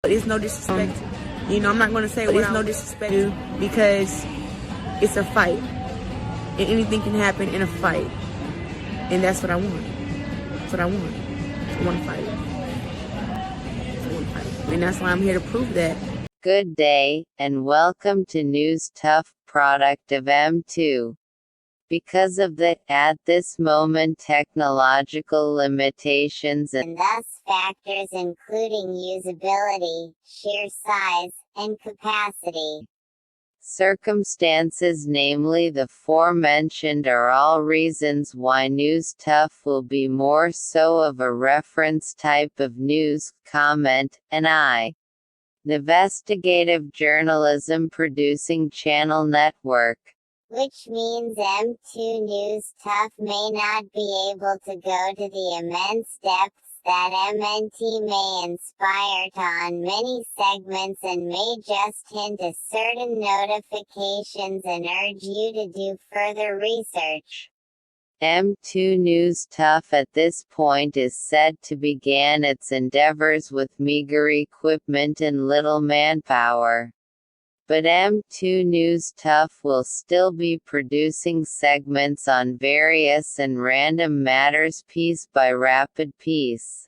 But it's no disrespect. I'm not going to say it's no disrespect because it's a fight. And anything can happen in a fight. And that's what I want. That's what I want. I want to fight. I want to fight. And that's why I'm here to prove that. Good day, and welcome to News Tuff, product of M2. Because of the, at this moment, technological limitations and thus factors including usability, sheer size, and capacity, circumstances, namely the forementioned, are all reasons why News Tuff will be more so of a reference type of news, comment, and investigative journalism producing channel network. Which means M2 News Tuff may not be able to go to the immense depths that MNT may inspire to on many segments, and may just hint at certain notifications and urge you to do further research. M2 News Tuff at this point is said to begin its endeavors with meager equipment and little manpower. But M2 News Tuff will still be producing segments on various and random matters piece by rapid piece.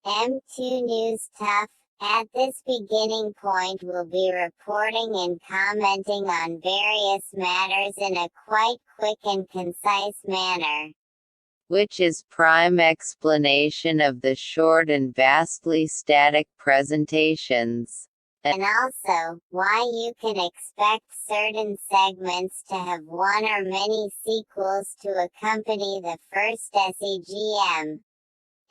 M2 News Tuff, at this beginning point, will be reporting and commenting on various matters in a quite quick and concise manner, which is prime explanation of the short and vastly static presentations. And also, why you can expect certain segments to have one or many sequels to accompany the first SEGM,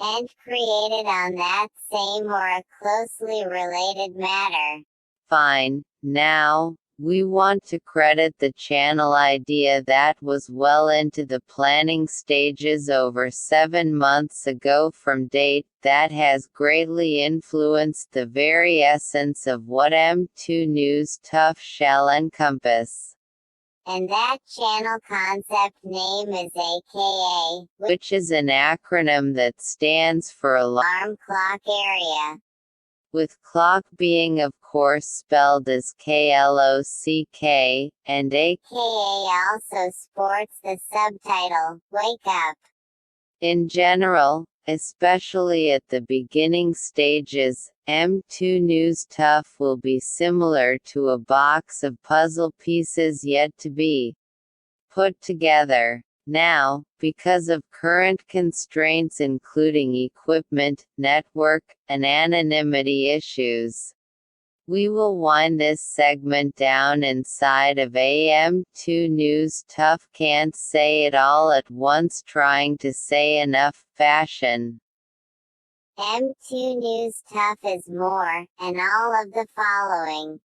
and created on that same or a closely related matter. Fine, now, we want to credit the channel idea that was well into the planning stages over 7 months ago from date, that has greatly influenced the very essence of what M2 News Tuff shall encompass. And that channel concept name is AKA, which is an acronym that stands for Alarm Clock Area, with clock being of course spelled as KLOCK, and AKA also sports the subtitle, Wake Up. In general, especially at the beginning stages, M2 News Tuff will be similar to a box of puzzle pieces yet to be put together. Now, because of current constraints including equipment, network, and anonymity issues, we will wind this segment down inside of AM2 News Tuff can't say it all at once trying to say enough fashion. M2 News Tuff is more, and all of the following: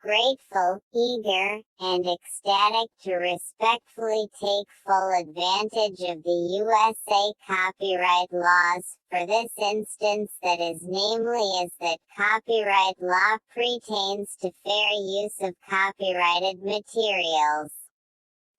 grateful, eager, and ecstatic to respectfully take full advantage of the USA copyright laws, for this instance that is, namely is that copyright law pertains to fair use of copyrighted materials.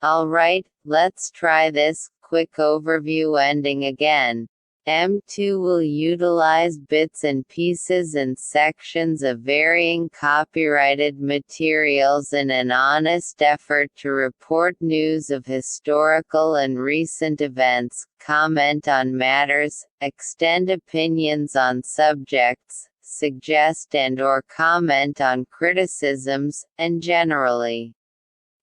Alright, let's try this quick overview ending again. M2 will utilize bits and pieces and sections of varying copyrighted materials in an honest effort to report news of historical and recent events, comment on matters, extend opinions on subjects, suggest and/or comment on criticisms, and generally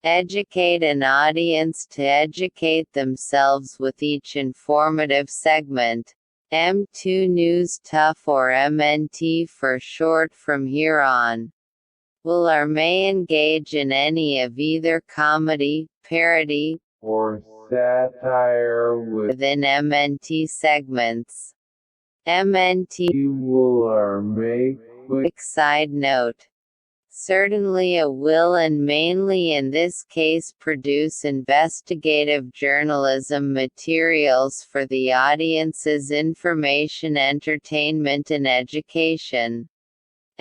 educate an audience to educate themselves with each informative segment. M2 News Tuff, or MNT for short from here on, will or may engage in any of either comedy, parody, or satire within MNT segments. MNT will or may quick side note. Certainly it will, and mainly in this case produce investigative journalism materials for the audience's information, entertainment and education.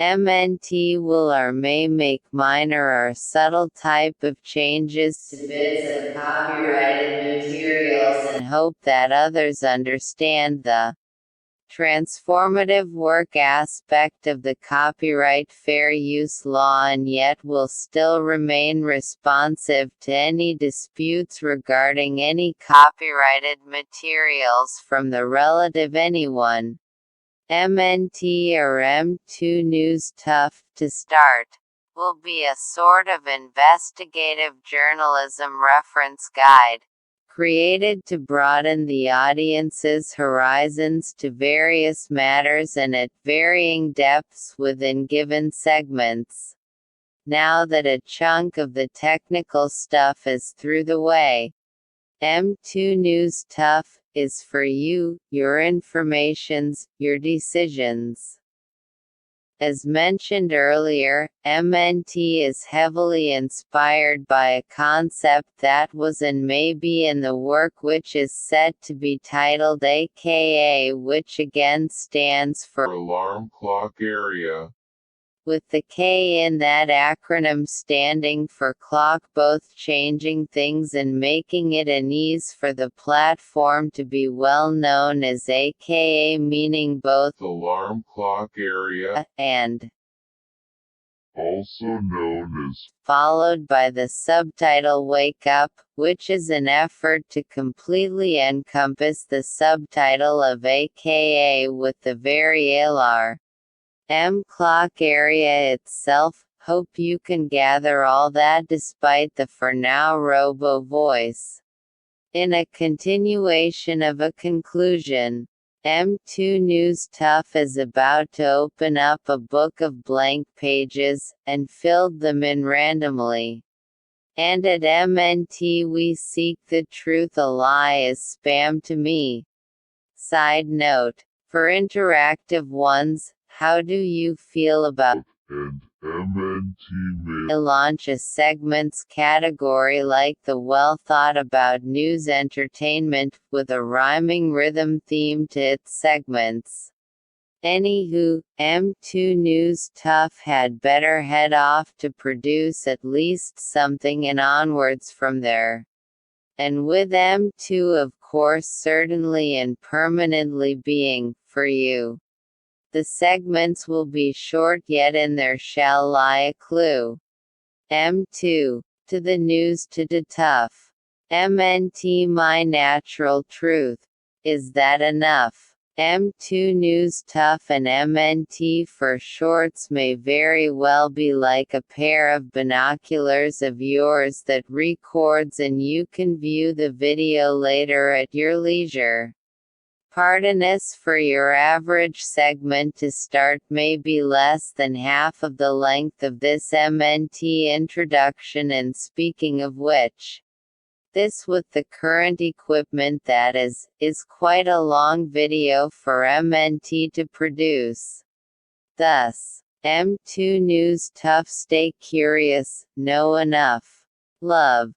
MNT will or may make minor or subtle type of changes to bits of copyrighted materials and hope that others understand the transformative work aspect of the copyright fair use law and yet will still remain responsive to any disputes regarding any copyrighted materials from the relative anyone. MNT or M2 News Tuff, to start, will be a sort of investigative journalism reference guide, created to broaden the audience's horizons to various matters and at varying depths within given segments. Now that a chunk of the technical stuff is through the way, M2 News Tuff is for you, your informations, your decisions. As mentioned earlier, MNT is heavily inspired by a concept that was and may be in the work which is said to be titled AKA, which again stands for Alarm Clock Area, with the K in that acronym standing for clock, both changing things and making it an ease for the platform to be well known as AKA, meaning both Alarm Clock Area, and also known as, followed by the subtitle Wake Up, which is an effort to completely encompass the subtitle of AKA with the very LR. M clock area itself. Hope you can gather all that despite the for now robo voice. In a continuation of a conclusion, M2 News Tuff is about to open up a book of blank pages, and filled them in randomly. And at MNT we seek the truth, a lie is spam to me. Side note, for interactive ones, how do you feel about and MNT may launch a segments category like the well thought about news entertainment, with a rhyming rhythm theme to its segments? Anywho, M2 News Tuff had better head off to produce at least something and onwards from there. And with M2 of course certainly and permanently being, for you. The segments will be short, yet in there shall lie a clue. M2, to the news, to the tough. MNT, my natural truth. Is that enough? M2 News Tuff and MNT for shorts may very well be like a pair of binoculars of yours that records and you can view the video later at your leisure. Pardon us, for your average segment to start may be less than half of the length of this MNT introduction, and speaking of which, this with the current equipment that is quite a long video for MNT to produce. Thus, M2 News Tuff, stay curious, know enough. Love.